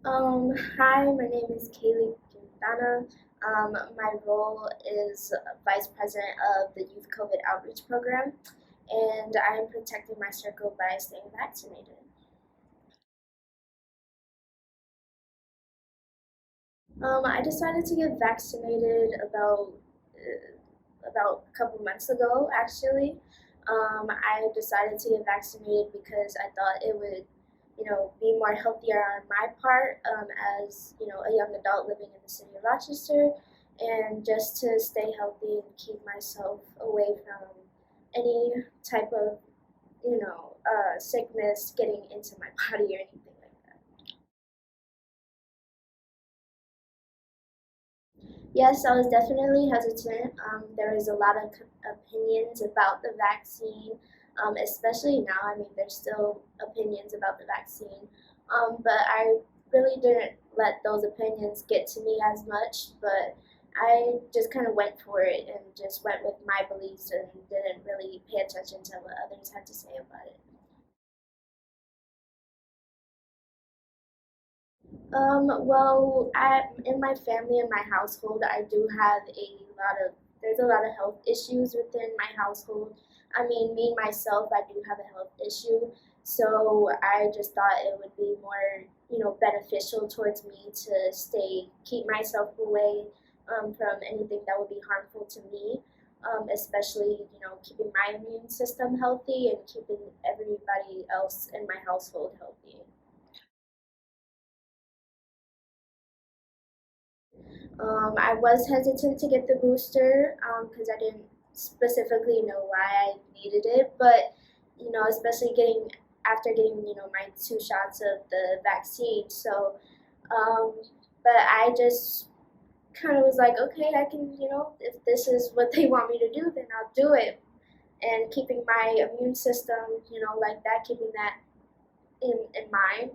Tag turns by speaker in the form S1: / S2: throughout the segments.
S1: Hi, my name is Kaylie. My role is Vice President of the Youth COVID Outreach Program, and I am protecting my circle by staying vaccinated. I decided to get vaccinated about a couple months ago, actually. I decided to get vaccinated because I thought it would, be more healthier on my part as, a young adult living in the city of Rochester, and just to stay healthy and keep myself away from any type of, sickness getting into my body or anything like that. Yes, I was definitely hesitant. There was a lot of opinions about the vaccine, especially now. I mean, there's still opinions about the vaccine, but I really didn't let those opinions get to me as much. But I just kind of went for it and just went with my beliefs and didn't really pay attention to what others had to say about it. In my family and my household, I do have there's a lot of health issues within my household. I mean, me myself, I do have a health issue. So I just thought it would be more, beneficial towards me to keep myself away from anything that would be harmful to me, especially, keeping my immune system healthy and keeping everybody else in my household healthy. I was hesitant to get the booster because I didn't specifically know why I needed it, but especially getting after getting my two shots of the vaccine. Um, but I just kind of was like, okay, I can, if this is what they want me to do, then I'll do it. And keeping my immune system, like that, keeping that in mind,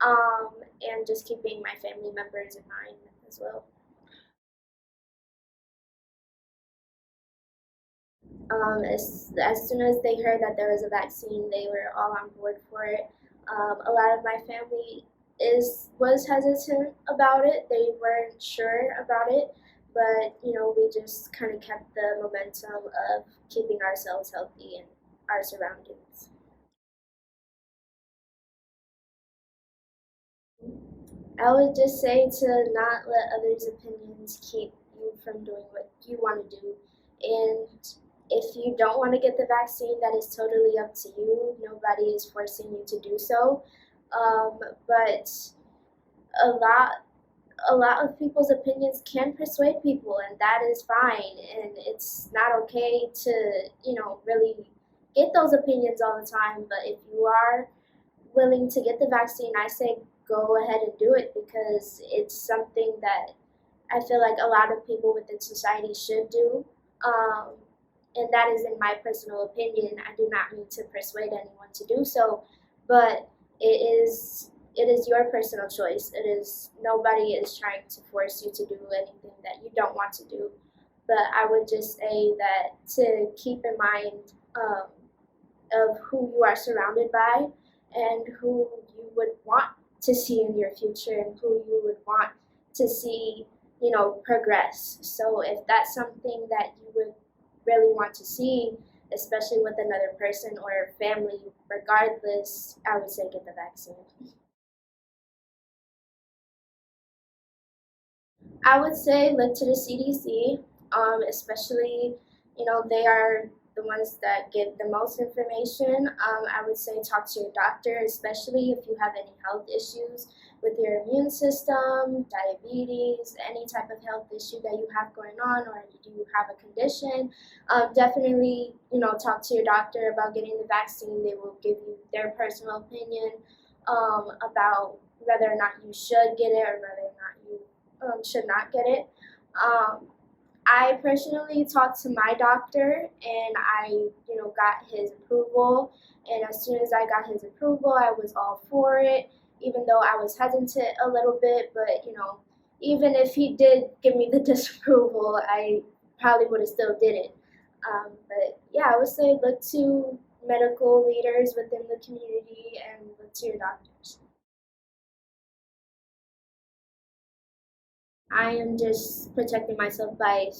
S1: and just keeping my family members in mind as well. As soon as they heard that there was a vaccine, they were all on board for it. A lot of my family was hesitant about it. They weren't sure about it, but we just kind of kept the momentum of keeping ourselves healthy and our surroundings. I would just say to not let others' opinions keep you from doing what you want to do. And if you don't want to get the vaccine, that is totally up to you. Nobody is forcing you to do so. Um, but a lot a lot of people's opinions can persuade people, and that is fine, and it's not okay to really get those opinions all the time. But if you are willing to get the vaccine, I say go ahead and do it because it's something that I feel like a lot of people within society should do. Um, and that is in my personal opinion. I do not mean to persuade anyone to do so, but it is your personal choice. It is nobody is trying to force you to do anything that you don't want to do. But I would just say that to keep in mind of who you are surrounded by and who you would want to see in your future and who you would want to see, progress. So if that's something that you would really want to see, especially with another person or family, regardless, I would say get the vaccine. I would say look to the CDC, especially, they are the ones that give the most information. I would say talk to your doctor, especially if you have any health issues with your immune system, diabetes, any type of health issue that you have going on, or you have a condition. Definitely, talk to your doctor about getting the vaccine. They will give you their personal opinion about whether or not you should get it or whether or not you should not get it. Um, I personally talked to my doctor and I, got his approval. And as soon as I got his approval, I was all for it, even though I was hesitant a little bit. But, even if he did give me the disapproval, I probably would have still did it. But yeah, I would say look to medical leaders within the community and look to your doctors. I am just protecting myself by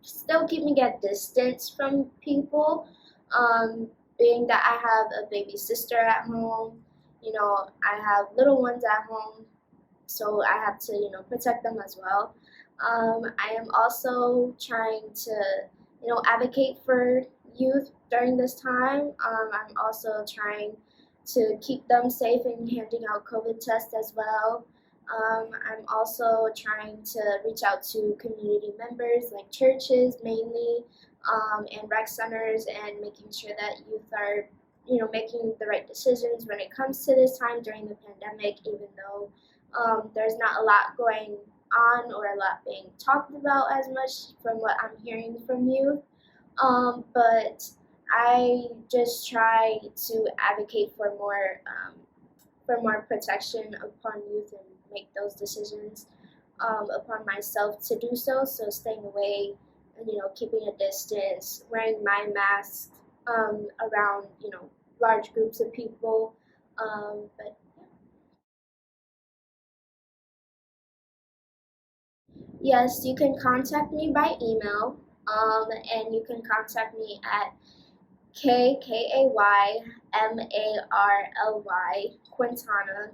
S1: still keeping a distance from people. Um, Being that I have a baby sister at home, I have little ones at home, so I have to, protect them as well. I am also trying to, advocate for youth during this time. I'm also trying to keep them safe and handing out COVID tests as well. I'm also trying to reach out to community members like churches mainly, and rec centers, and making sure that youth are, making the right decisions when it comes to this time during the pandemic, even though there's not a lot going on or a lot being talked about as much from what I'm hearing from you. But I just try to advocate for more protection upon youth and make those decisions upon myself to do so. So staying away and keeping a distance, wearing my mask around large groups of people. But yes, you can contact me by email, and you can contact me at KayMarly Quintana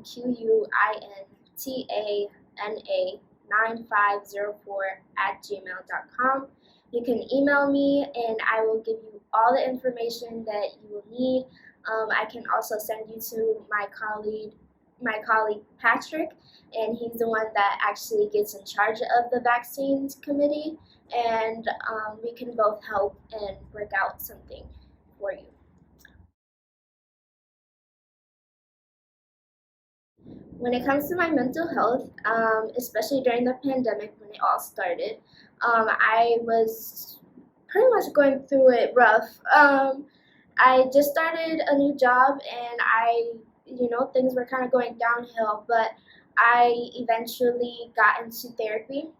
S1: 9504 @gmail.com. You can email me and I will give you all the information that you will need. I can also send you to my colleague Patrick, and he's the one that actually gets in charge of the vaccines committee, and we can both help and work out something for you. When it comes to my mental health, especially during the pandemic when it all started, I was pretty much going through it rough. I just started a new job and things were kind of going downhill, but I eventually got into therapy.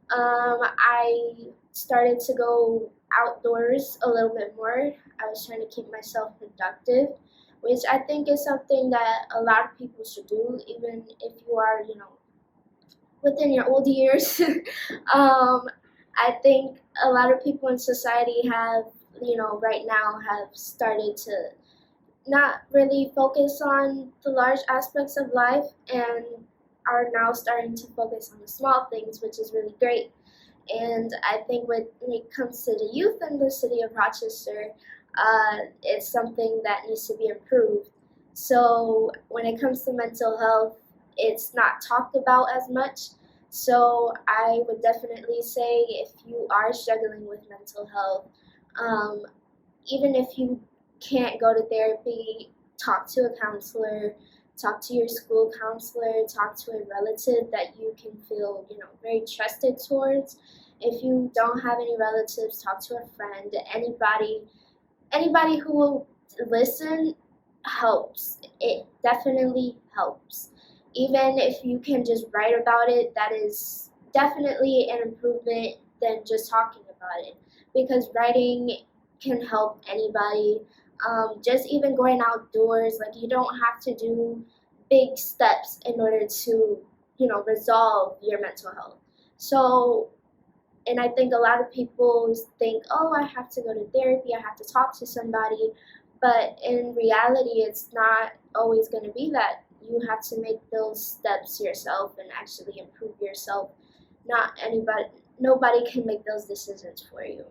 S1: I started to go outdoors a little bit more. I was trying to keep myself productive, which I think is something that a lot of people should do, even if you are, within your old years. I think a lot of people in society have, right now have started to not really focus on the large aspects of life and are now starting to focus on the small things, which is really great. And I think when it comes to the youth in the city of Rochester, it's something that needs to be improved. So when it comes to mental health, it's not talked about as much. So I would definitely say if you are struggling with mental health, um, even if you can't go to therapy, talk to a counselor, talk to your school counselor, talk to a relative that you can feel, very trusted towards. If you don't have any relatives, talk to a friend. Anybody who will listen helps. It definitely helps. Even if you can just write about it, that is definitely an improvement than just talking about it. Because writing can help anybody. Just even going outdoors, like you don't have to do big steps in order to, resolve your mental health. So, and I think a lot of people think, oh, I have to go to therapy, I have to talk to somebody. But in reality, it's not always going to be that. You have to make those steps yourself and actually improve yourself. Not anybody, nobody can make those decisions for you.